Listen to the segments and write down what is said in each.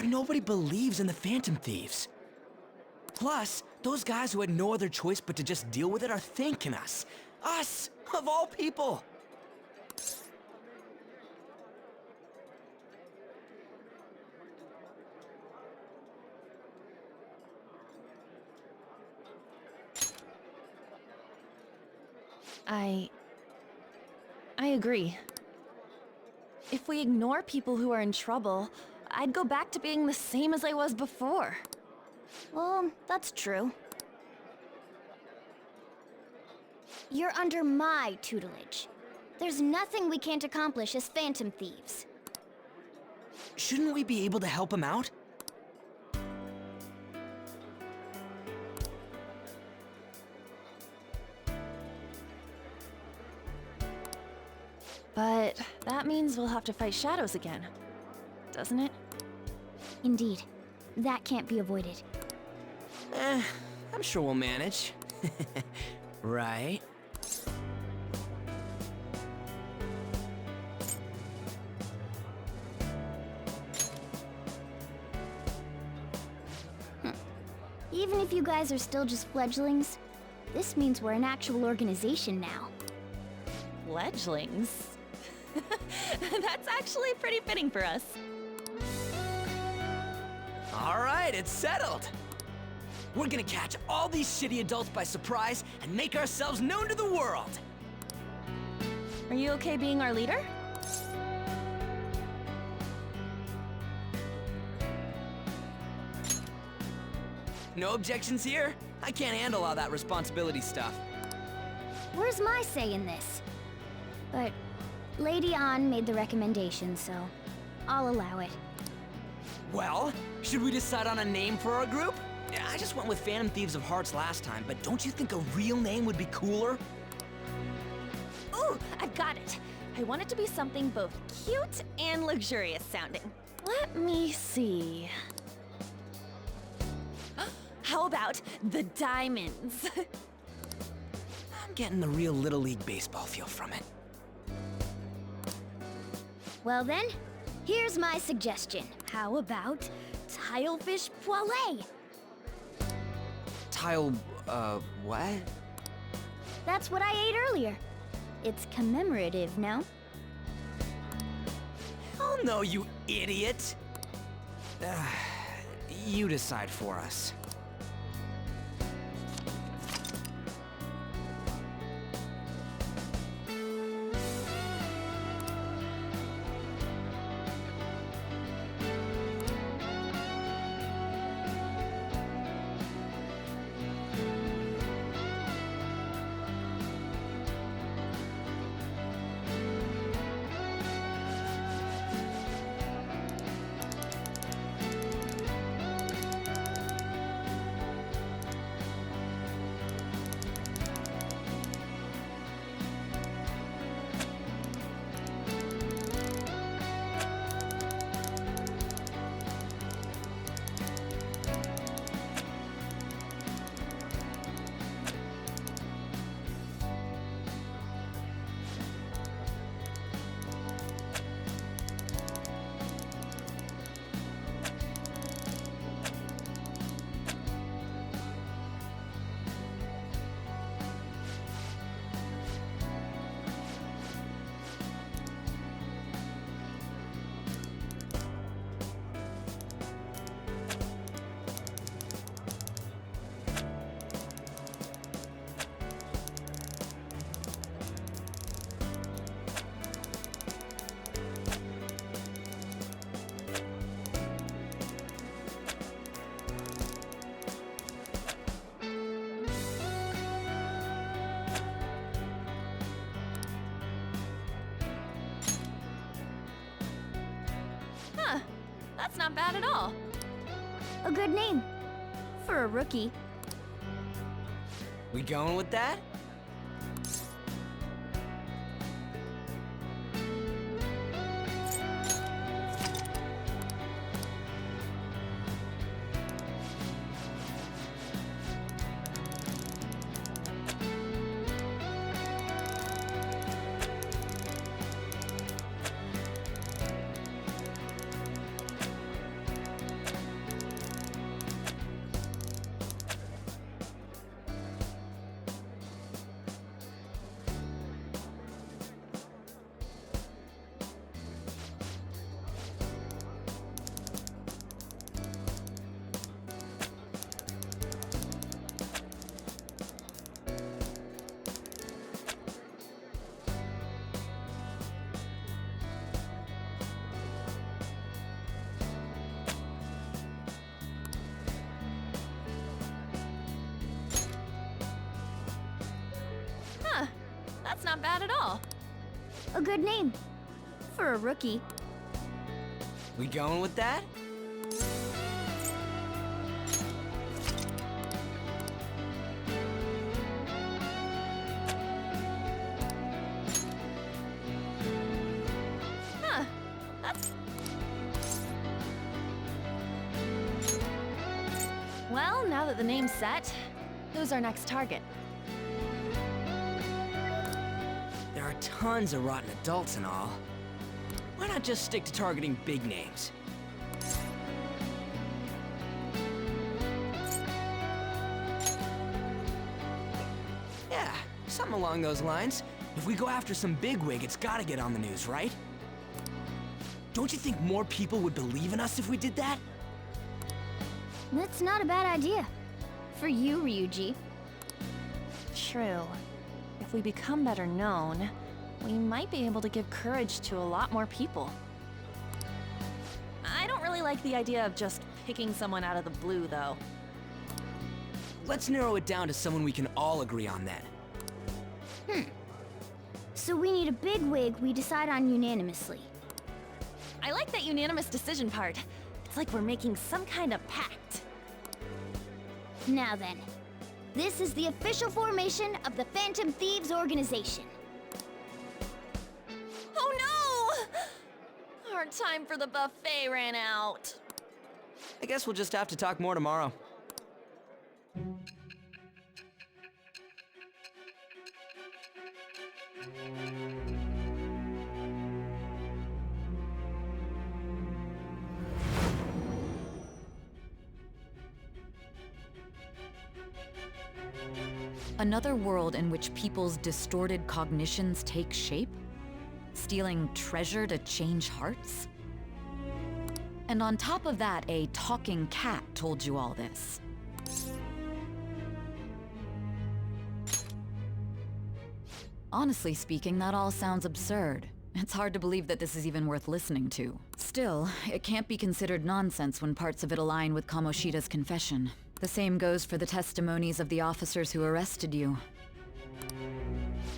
But nobody believes in the Phantom Thieves. Plus, those guys who had no other choice but to just deal with it are thanking us. Us, of all people. I agree. If we ignore people who are in trouble, I'd go back to being the same as I was before. Well, that's true. You're under my tutelage. There's nothing we can't accomplish as Phantom Thieves. Shouldn't we be able to help him out? But that means we'll have to fight shadows again, doesn't it? Indeed. That can't be avoided. I'm sure we'll manage. Right? Even if you guys are still just fledglings, this means we're an actual organization now. Fledglings? That's actually pretty fitting for us. All right, it's settled. We're gonna catch all these shitty adults by surprise and make ourselves known to the world. Are you okay being our leader? No objections here? I can't handle all that responsibility stuff. Where's my say in this? But Lady An made the recommendation, so I'll allow it. Well, should we decide on a name for our group? Yeah, I just went with Phantom Thieves of Hearts last time, but don't you think a real name would be cooler? Ooh, I've got it. I want it to be something both cute and luxurious sounding. Let me see. How about the Diamonds? I'm getting the real Little League Baseball feel from it. Well then, here's my suggestion. How about Tilefish Poêlée? What? That's what I ate earlier. It's commemorative, no? Oh no, you idiot! You decide for us. That's not bad at all. A good name. For a rookie. We going with that? not bad at all. A good name. For a rookie. We going with that? Huh. That's... Well, now that the name's set, who's our next target? There are tons of rotten adults and all. Why not just stick to targeting big names? Yeah, something along those lines. If we go after some bigwig, it's gotta get on the news, right? Don't you think more people would believe in us if we did that? That's not a bad idea. For you, Ryuji. True. If we become better known, we might be able to give courage to a lot more people. I don't really like the idea of just picking someone out of the blue, though. Let's narrow it down to someone we can all agree on then. So we need a bigwig we decide on unanimously. I like that unanimous decision part. It's like we're making some kind of pact. Now then, this is the official formation of the Phantom Thieves organization. Oh no! Our time for the buffet ran out. I guess we'll just have to talk more tomorrow. Another world in which people's distorted cognitions take shape? Stealing treasure to change hearts? And on top of that, a talking cat told you all this. Honestly speaking, that all sounds absurd. It's hard to believe that this is even worth listening to. Still, it can't be considered nonsense when parts of it align with Kamoshida's confession. The same goes for the testimonies of the officers who arrested you.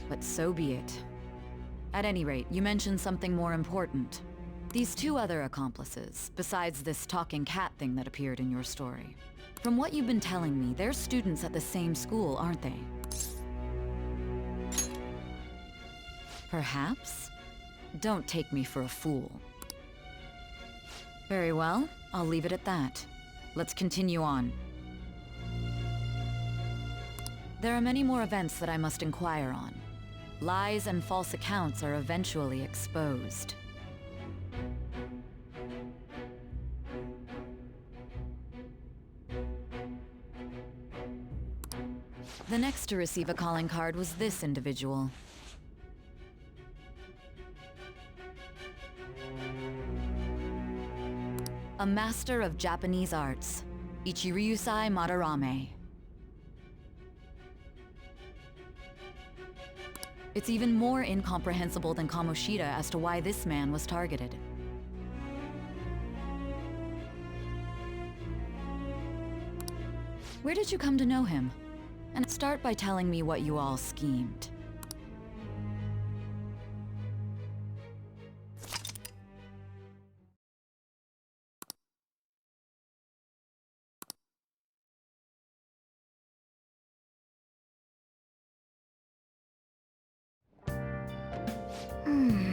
But so be it. At any rate, you mentioned something more important. These two other accomplices, besides this talking cat thing that appeared in your story. From what you've been telling me, they're students at the same school, aren't they? Perhaps? Don't take me for a fool. Very well, I'll leave it at that. Let's continue on. There are many more events that I must inquire on. Lies and false accounts are eventually exposed. The next to receive a calling card was this individual. A master of Japanese arts, Ichiryusai Madarame. It's even more incomprehensible than Kamoshida as to why this man was targeted. Where did you come to know him? And start by telling me what you all schemed. Hmm.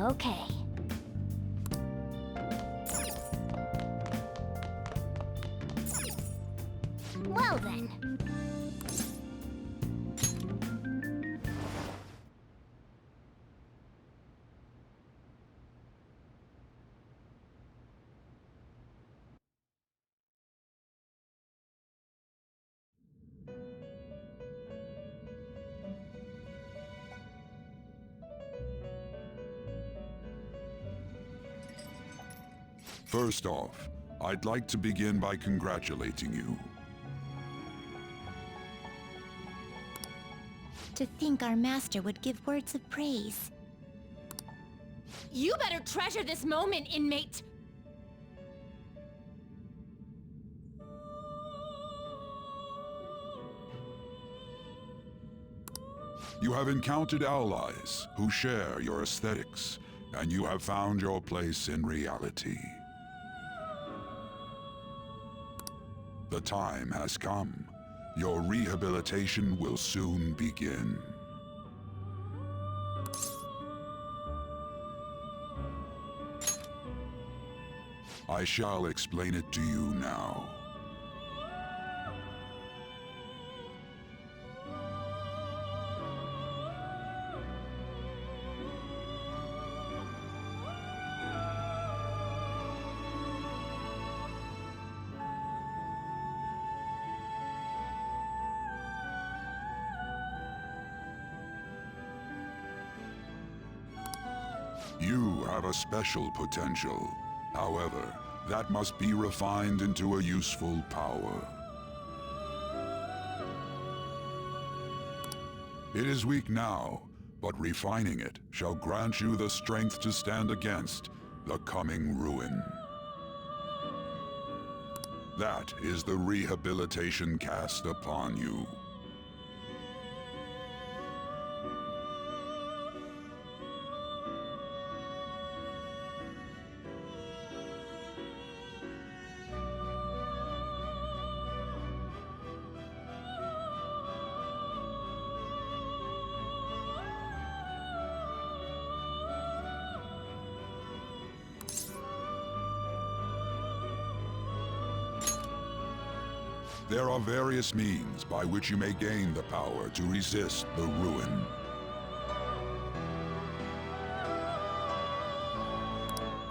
Okay. Well then. First off, I'd like to begin by congratulating you. To think our master would give words of praise. You better treasure this moment, inmate! You have encountered allies who share your aesthetics, and you have found your place in reality. The time has come. Your rehabilitation will soon begin. I shall explain it to you now. You have a special potential. However, that must be refined into a useful power. It is weak now, but refining it shall grant you the strength to stand against the coming ruin. That is the rehabilitation cast upon you. There are various means by which you may gain the power to resist the ruin.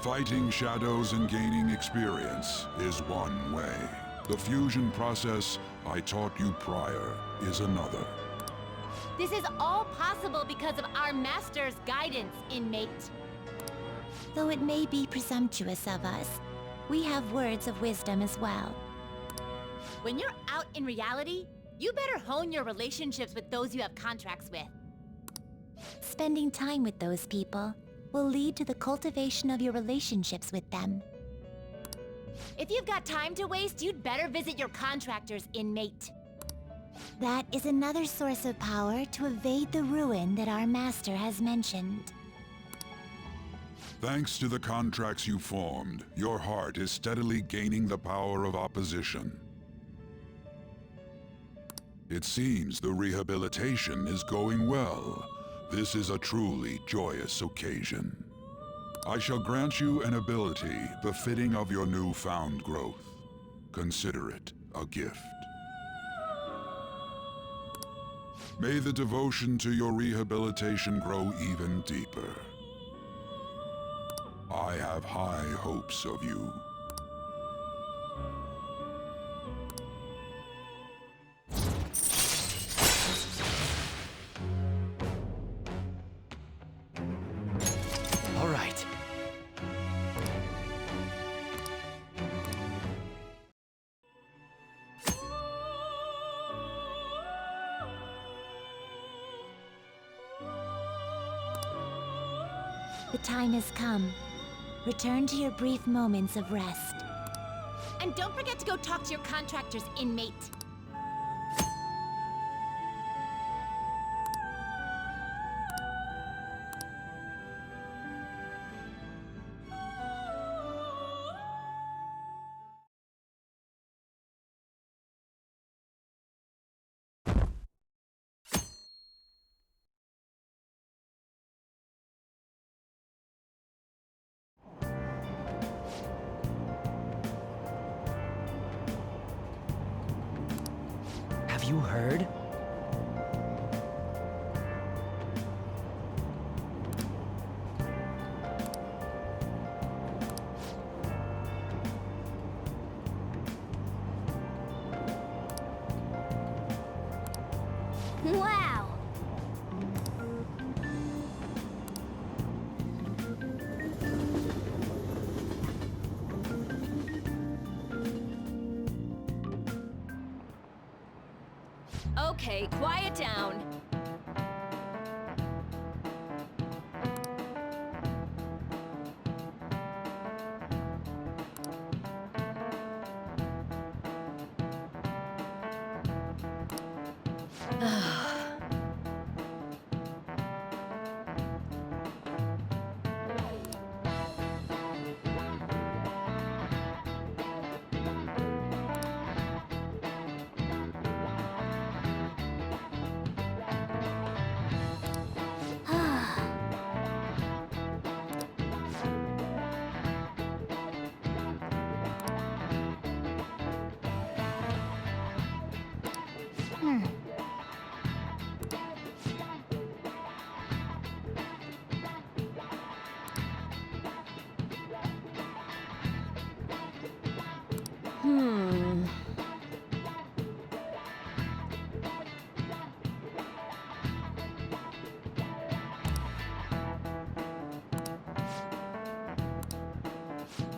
Fighting shadows and gaining experience is one way. The fusion process I taught you prior is another. This is all possible because of our master's guidance, inmate. Though it may be presumptuous of us, we have words of wisdom as well. When you're out in reality, you better hone your relationships with those you have contracts with. Spending time with those people will lead to the cultivation of your relationships with them. If you've got time to waste, you'd better visit your contractors, inmate. That is another source of power to evade the ruin that our master has mentioned. Thanks to the contracts you formed, your heart is steadily gaining the power of opposition. It seems the rehabilitation is going well. This is a truly joyous occasion. I shall grant you an ability befitting of your newfound growth. Consider it a gift. May the devotion to your rehabilitation grow even deeper. I have high hopes of you. All right. The time has come. Return to your brief moments of rest. And don't forget to go talk to your contractors, inmate. you heard? Wow! Okay, quiet down.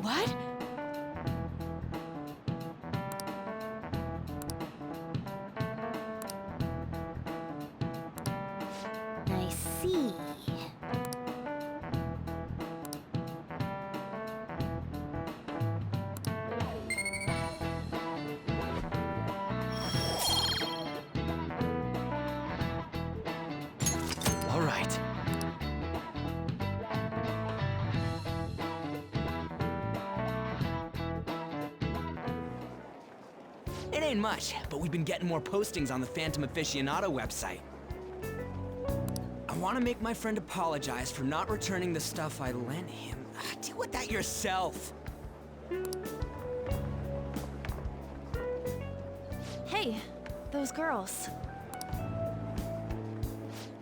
What? I see. All right. It ain't much, but we've been getting more postings on the Phantom Aficionado website. I want to make my friend apologize for not returning the stuff I lent him. Deal with that yourself. Hey, those girls.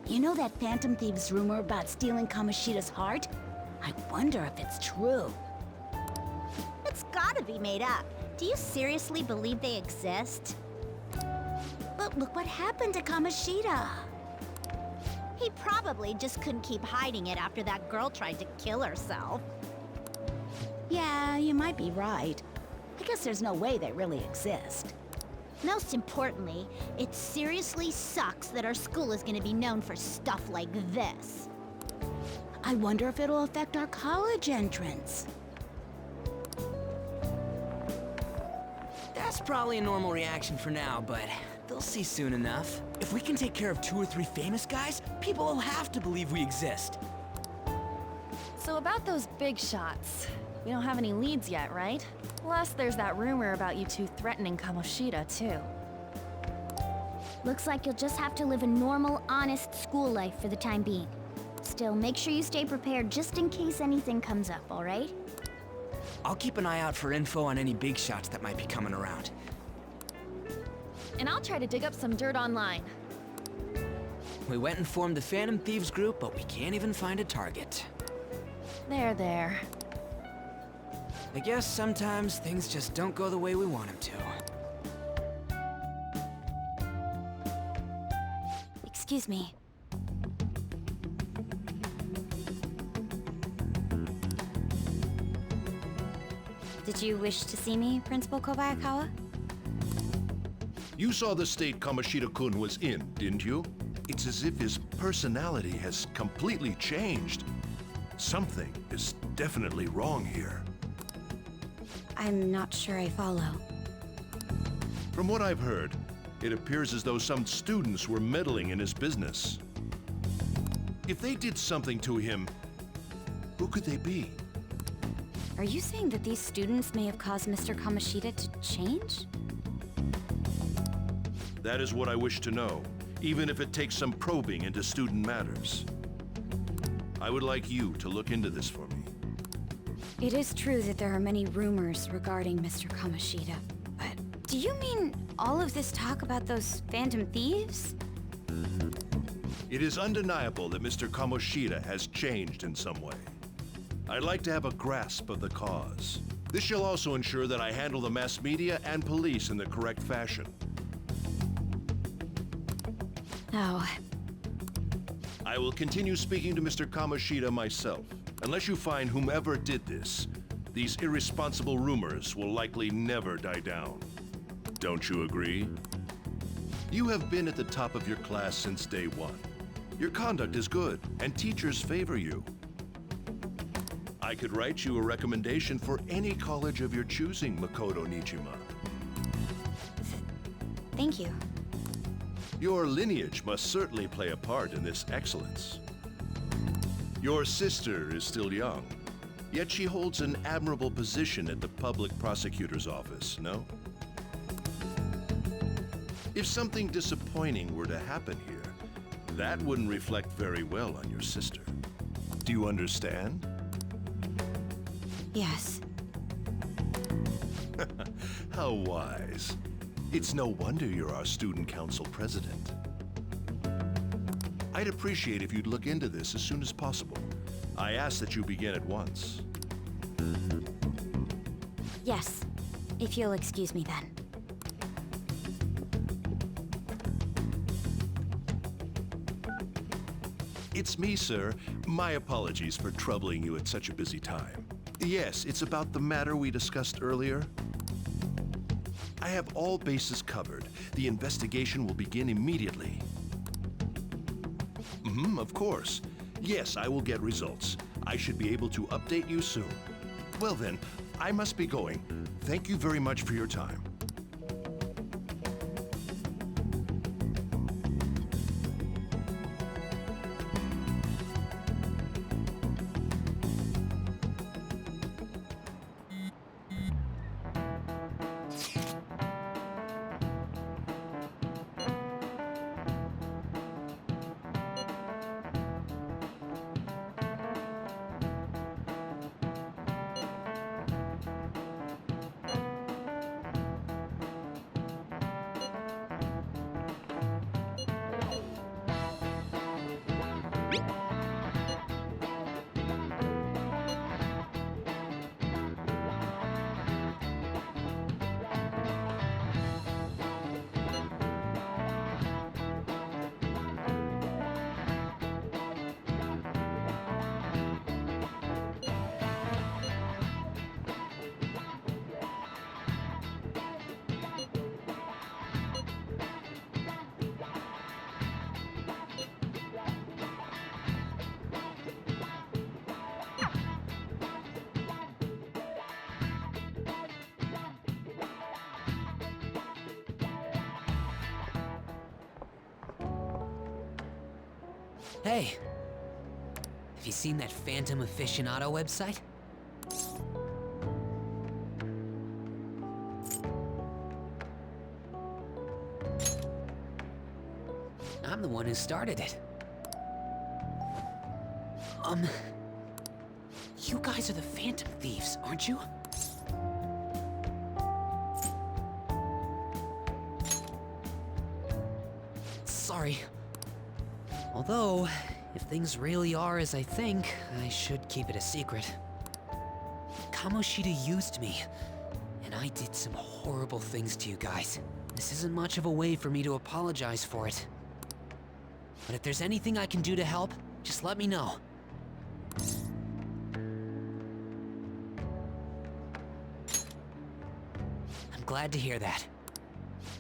You know that Phantom Thieves rumor about stealing Kamoshida's heart? I wonder if it's true. It's gotta be made up. Do you seriously believe they exist? But look what happened to Kamoshida. He probably just couldn't keep hiding it after that girl tried to kill herself. Yeah, you might be right. I guess there's no way they really exist. Most importantly, it seriously sucks that our school is gonna be known for stuff like this. I wonder if it'll affect our college entrance. That's probably a normal reaction for now, but they'll see soon enough. If we can take care of 2 or 3 famous guys, people will have to believe we exist. So about those big shots, we don't have any leads yet, right? Plus, there's that rumor about you two threatening Kamoshida, too. Looks like you'll just have to live a normal, honest school life for the time being. Still, make sure you stay prepared just in case anything comes up, all right? I'll keep an eye out for info on any big shots that might be coming around. And I'll try to dig up some dirt online. We went and formed the Phantom Thieves group, but we can't even find a target. There. I guess sometimes things just don't go the way we want them to. Excuse me. Did you wish to see me, Principal Kobayakawa? You saw the state Kamoshida-kun was in, didn't you? It's as if his personality has completely changed. Something is definitely wrong here. I'm not sure I follow. From what I've heard, it appears as though some students were meddling in his business. If they did something to him, who could they be? Are you saying that these students may have caused Mr. Kamoshida to change? That is what I wish to know, even if it takes some probing into student matters. I would like you to look into this for me. It is true that there are many rumors regarding Mr. Kamoshida, but Do you mean all of this talk about those Phantom Thieves? It is undeniable that Mr. Kamoshida has changed in some way. I'd like to have a grasp of the cause. This shall also ensure that I handle the mass media and police in the correct fashion. Oh, I will continue speaking to Mr. Kamoshida myself. Unless you find whomever did this, these irresponsible rumors will likely never die down. Don't you agree? You have been at the top of your class since day one. Your conduct is good, and teachers favor you. I could write you a recommendation for any college of your choosing, Makoto Nijima. thank you. Your lineage must certainly play a part in this excellence. Your sister is still young, yet she holds an admirable position at the public prosecutor's office, no? If something disappointing were to happen here, that wouldn't reflect very well on your sister. Do you understand? Yes. How wise. It's no wonder you're our student council president. I'd appreciate if you'd look into this as soon as possible. I ask that you begin at once. Yes. If you'll excuse me then. It's me, sir. My apologies for troubling you at such a busy time. Yes, it's about the matter we discussed earlier. I have all bases covered. The investigation will begin immediately. Of course. Yes, I will get results. I should be able to update you soon. Well then, I must be going. Thank you very much for your time. Hey, have you seen that Phantom Aficionado website? I'm the one who started it. You guys are the Phantom Thieves, aren't you? Sorry. Although, if things really are as I think, I should keep it a secret. Kamoshida used me, and I did some horrible things to you guys. This isn't much of a way for me to apologize for it. But if there's anything I can do to help, just let me know. I'm glad to hear that.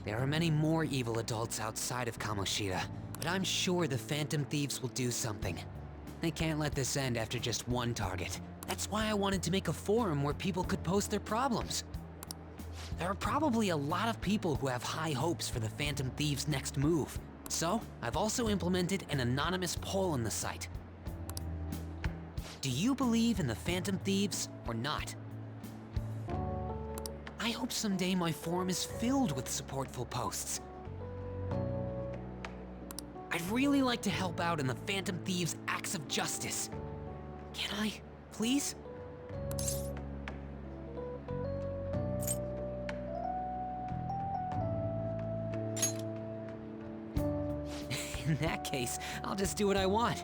There are many more evil adults outside of Kamoshida, but I'm sure the Phantom Thieves will do something. They can't let this end after just one target. That's why I wanted to make a forum where people could post their problems. There are probably a lot of people who have high hopes for the Phantom Thieves' next move. So, I've also implemented an anonymous poll on the site. Do you believe in the Phantom Thieves or not? I hope someday my forum is filled with supportful posts. I'd really like to help out in the Phantom Thieves' acts of justice. Can I, please? case, I'll just do what I want.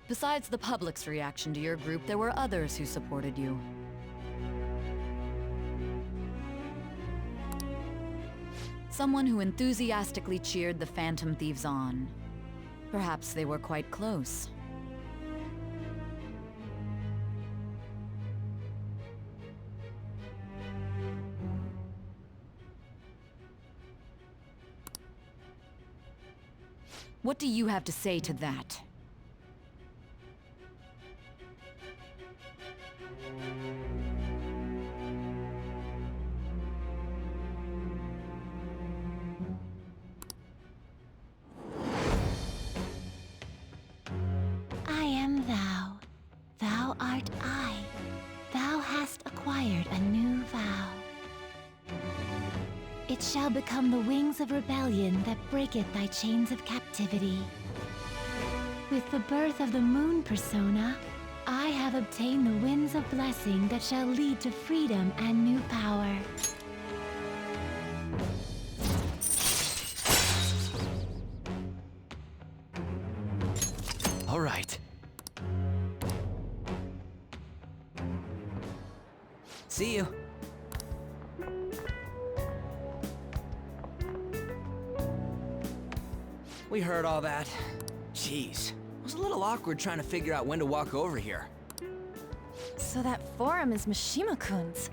Besides the public's reaction to your group, there were others who supported you. Someone who enthusiastically cheered the Phantom Thieves on. Perhaps they were quite close. What do you have to say to that? I am thou. Thou art I. Thou hast acquired a new vow. It shall become the wings of rebellion that breaketh thy chains of captivity. With the birth of the moon persona, I have obtained the winds of blessing that shall lead to freedom and new power. All right. See you. We heard all that. Jeez. It was a little awkward trying to figure out when to walk over here. So that forum is Mishima-kun's.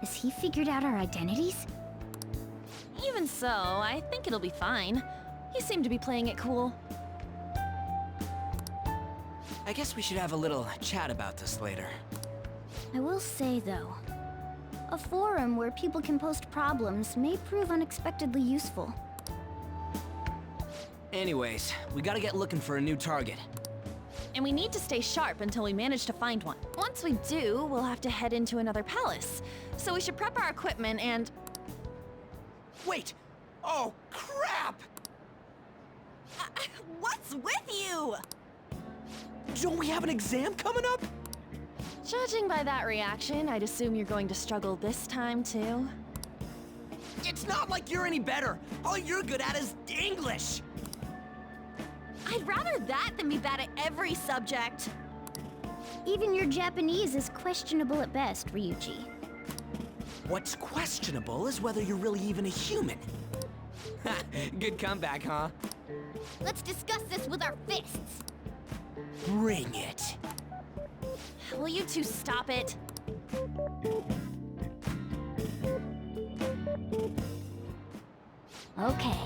Has he figured out our identities? Even so, I think it'll be fine. He seemed to be playing it cool. I guess we should have a little chat about this later. I will say, though, a forum where people can post problems may prove unexpectedly useful. Anyways, we gotta get looking for a new target. And we need to stay sharp until we manage to find one. Once we do, we'll have to head into another palace. So we should prep our equipment and... Wait! Oh, crap! What's with you? Don't we have an exam coming up? Judging by that reaction, I'd assume you're going to struggle this time, too. It's not like you're any better. All you're good at is English. I'd rather that than be bad at every subject. Even your Japanese is questionable at best, Ryuji. What's questionable is whether you're really even a human. Good comeback, huh? Let's discuss this with our fists. Bring it. Will you two stop it? Okay.